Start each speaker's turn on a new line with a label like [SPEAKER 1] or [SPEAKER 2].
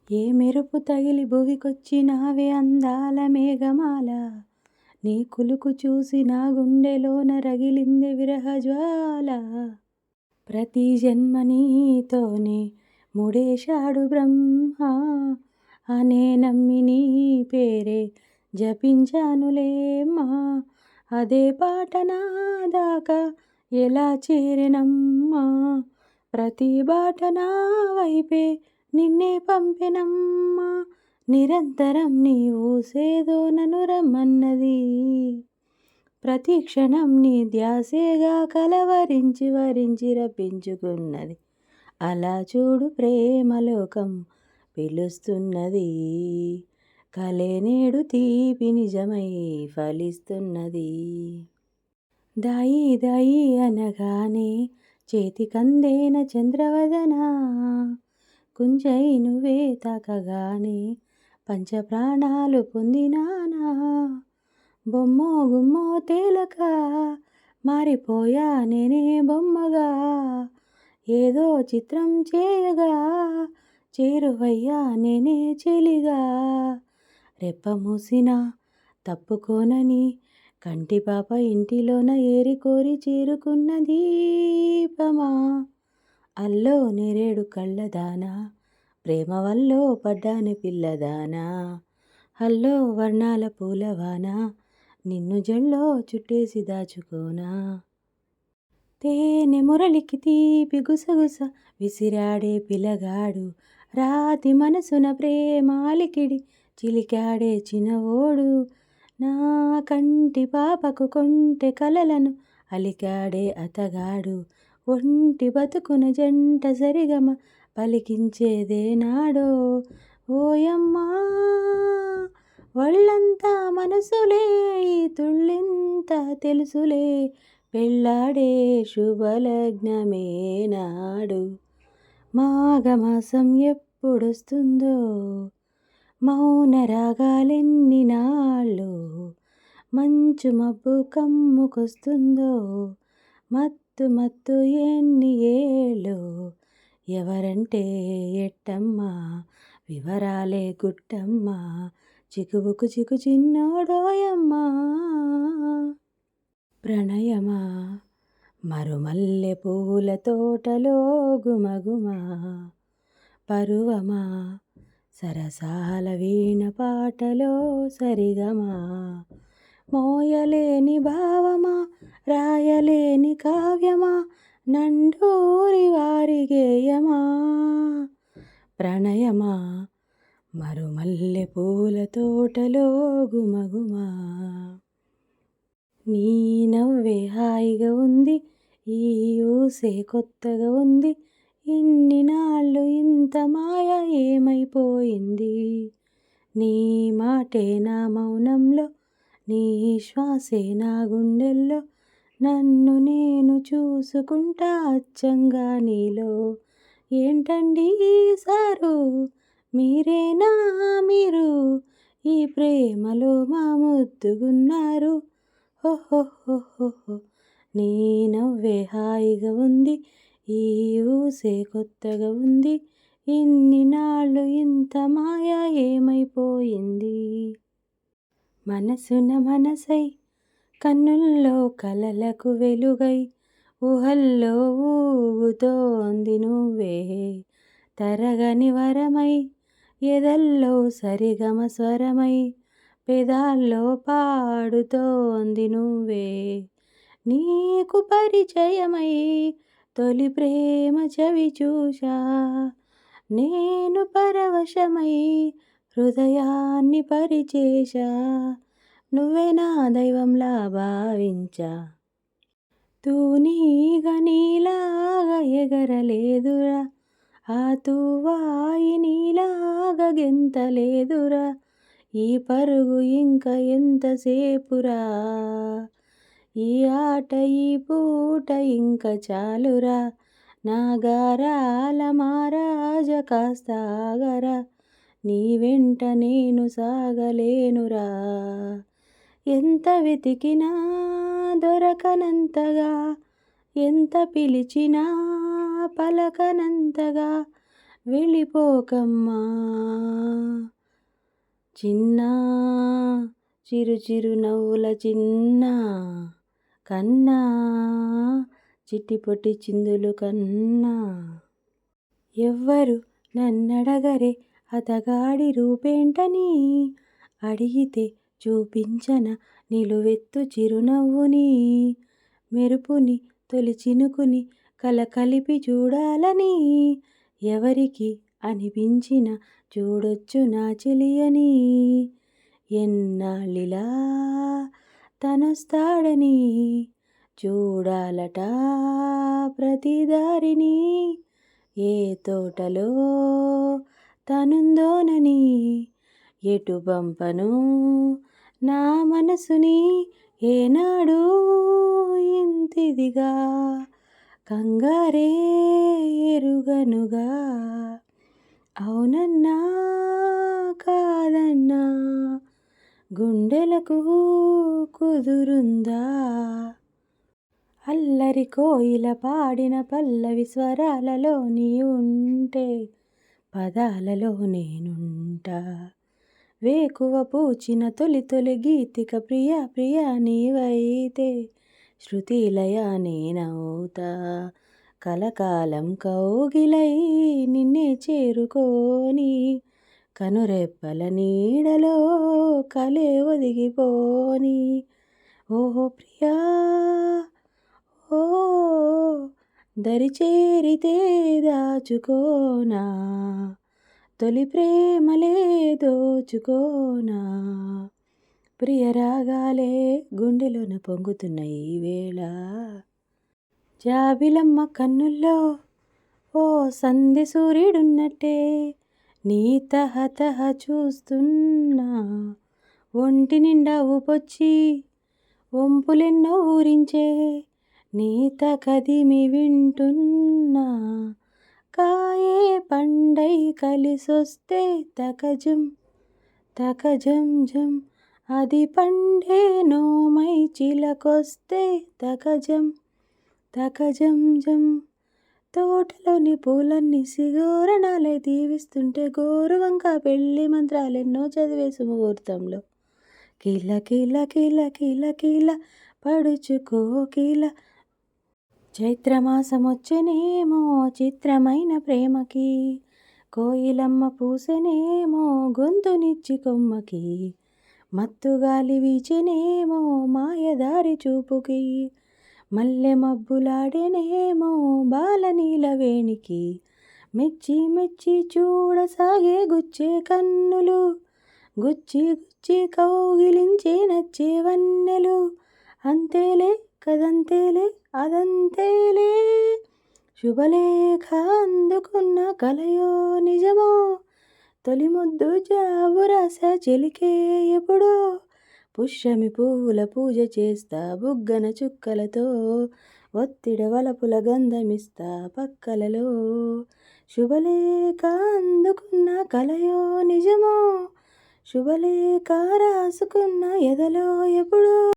[SPEAKER 1] ఏ మెరుపు తగిలి భువికొచ్చినావే అందాల మేఘమాల, నీ కులుకు చూసి నా గుండెలోన రగిలింది విరహజ్వాల. ప్రతి జన్మ నీతోనే ముడేశాడు బ్రహ్మ, అనే నమ్మి నీ పేరే జపించానులేమ్మా. అదే పాట నా దాకా ఎలా చేరెనమ్మా, ప్రతి బాట నా వైపే నిన్నే పంపెనమ్మా. నిరంతరం నీ ఊసేదో నన్ను రమ్మన్నది, ప్రతి క్షణం నీ ధ్యాసేగా కలవరించి వరించి రప్పించుకున్నది. అలా చూడు ప్రేమలోకం పిలుస్తున్నది, కలే నేడు తీపి నిజమై ఫలిస్తున్నది. దాయి దాయి అనగానే చేతికందేన చంద్రవదన, కుంజై నువ్వే తాకగానే పంచప్రాణాలు పొందినానా. బొమ్మో గుమ్మో తేలక మారిపోయా నేనే బొమ్మగా, ఏదో చిత్రం చేయగా చేరువయ్యా నేనే చెలిగా. రెప్ప మూసినా తప్పుకోనని కంటిపాప ఇంటిలోన ఏరి కోరి చేరుకున్న దీపమా. అల్లో నేరేడు కళ్ళదానా, ప్రేమ వల్లో పడ్డాను పిల్లదానా. హల్లో వర్ణాల పూలవాన, నిన్ను జల్లో చుట్టేసి దాచుకోనా. తేనె మురళికి తీపి గుసగుస విసిరాడే పిలగాడు, రాతి మనసున ప్రేమ అలికిడి చిలికాడే చినవోడు. నా కంటి పాపకు కొంటె కలలను అలికాడే అతగాడు, ఒంటి బతుకున జంట సరిగమ పలికించేదేనాడో. ఓయమ్మా ఒళ్ళంతా మనసులే, ఈ తుళ్ళింత తెలుసులే, పెళ్ళాడే శుభలగ్నమే నాడు. మాఘమాసం ఎప్పుడొస్తుందో, మౌన రాగాలెన్ని నాళ్ళు, మంచు మబ్బు కమ్ముకొస్తుందో, మత్తు మత్తు ఎన్ని ఏళ్ళు. ఎవరంటే ఎట్టమ్మా వివరాలే గుట్టమ్మా, చికుబుకు చికు చిన్నోడోయమ్మా. ప్రణయమా మరుమల్లె పూల తోటలో గుమగుమ, పరువమా సరసాల వీణ పాటలో సరిగమా. మోయలేని భావమా రాయలేని కావ్యమా, నండూరి వారి గేయమా. ప్రణయమా మరుమల్లె పూల తోటలో గుమగుమా. నీ నవ్వే హాయిగా ఉంది, ఈ ఊసే కొత్తగా ఉంది, ఇన్ని నాళ్ళు ఇంత మాయ ఏమైపోయింది. నీ మాటే నా మౌనంలో, నీ శ్వాసే నా గుండెల్లో, నన్ను నేను చూసుకుంటా అచ్చంగా నీలో. ఏంటండి సారు మీరేనా మీరు, ఈ ప్రేమలో మా ముద్దుగున్నారు. హోహోహోహో నీ నవ్వే హాయిగా ఉంది, ఈ ఊసే కొత్తగా ఉంది, ఇన్ని నాళ్ళు ఇంత మాయ ఏమైపోయింది. మనసున మనసై కన్నుల్లో కలలకు వెలుగై, ఊహల్లో ఊగుతోంది నువ్వే తరగని వరమై. ఎదల్లో సరిగమ స్వరమై, పెదాల్లో పాడుతోంది నువ్వే. నీకు పరిచయమై తొలి ప్రేమ చవి చూశా, నేను పరవశమై హృదయాన్ని పరిచేశా. నువ్వే నా దైవంలా భావించా, తూనీగ నీలాగా ఎగరలేదురా, ఆ తూవాయి నీలాగా గెంతలేదురా, ఈ పరుగు ఇంక ఎంతసేపురా, ఈ ఆట ఈ పూట ఇంక చాలురా. నా గారాల మారాజ కాస్త ఆగరా, నీ వెంట నేను సాగలేనురా. ఎంత వెతికినా దొరకనంతగా, ఎంత పిలిచినా పలకనంతగా, వెళ్ళిపోకమ్మా చిన్నా చిరు చిరు నవ్వుల చిన్నా కన్నా చిట్టిపొట్టి చిందులు కన్నా ఎవ్వరు నన్నడగరే అతగాడి రూపేంటని అడిగితే చూపించన నిలువెత్తు చిరునవ్వుని మెరుపుని తొలి చినుకుని కలకలిపి చూడాలని ఎవరికి అనిపించిన చూడొచ్చు నా చెలియని ఎన్నాళ్ళిలా తనొస్తాడని చూడాలట ప్రతి దారిని ఏ తోటలో తనుందోనని ఎటు పంపను నా మనసుని ఏనాడు ఇంతిదిగా కంగారే ఎరుగనుగా అవునన్నా కాదన్నా గుండెలకు కుదురుందా అల్లరి కోయిల పాడిన పల్లవి స్వరాలలో నీ ఉంటే పదాలలో నేనుంటా వేకువ పూచిన తొలి తొలి గీతిక ప్రియా ప్రియా నీవైతే శృతిలయ నేనవుతా కలకాలం కౌగిలై నిన్నే చేరుకోని కనురెప్పల నీడలో కలే ఒదిగిపోని ఓహో ప్రియా ఓ దరిచేరితే దాచుకోనా తొలి ప్రేమలే దోచుకోనా ప్రియరాగాలే గుండెలోన పొంగుతున్న ఈ వేళ జాబిలమ్మ కన్నుల్లో ఓ సంధి సూర్యుడున్నట్టే నీ తహతహ చూస్తున్నా ఒంటి నిండా ఊపొచ్చి వంపులెన్నో ఊరించే నీ తకదిమి వింటున్నా కాయే పండై కలిసొస్తే తకజం తకజం జం అది పండే నోమై చిలకొస్తే తకజం తకజం జం తోటలోని పూలన్నీ సిగోరణాలై దీవిస్తుంటే గోరువంక పెళ్ళి మంత్రాలెన్నో చదివేసి ముహూర్తంలో కిల కిల కిల కిల కిల పడుచుకో కిల చైత్రమాసమొచ్చెనేమో చిత్రమైన ప్రేమకి కోయిలమ్మ పూసెనేమో గొంతునిచ్చి కొమ్మకి మత్తుగాలి వీచెనేమో మాయదారి చూపుకి మల్లె మబ్బులాడెనేమో బాలనీల వేణికి మెచ్చి మెచ్చి చూడసాగే గుచ్చే కన్నులు గుచ్చి గుచ్చి కౌగిలించే నచ్చే వన్నెలు అంతేలే కదంతేలే అదంతేలే శుభలేఖ అందుకున్న కలయో నిజమో తొలి ముద్దు జాబు రాసా చెలికే ఎప్పుడో పుష్యమి పువ్వుల పూజ చేస్తా బుగ్గన చుక్కలతో ఒత్తిడ వలపుల గంధమిస్తా పక్కలలో శుభలేఖ అందుకున్న కలయో నిజమో శుభలేఖ రాసుకున్న ఎదలో ఎప్పుడో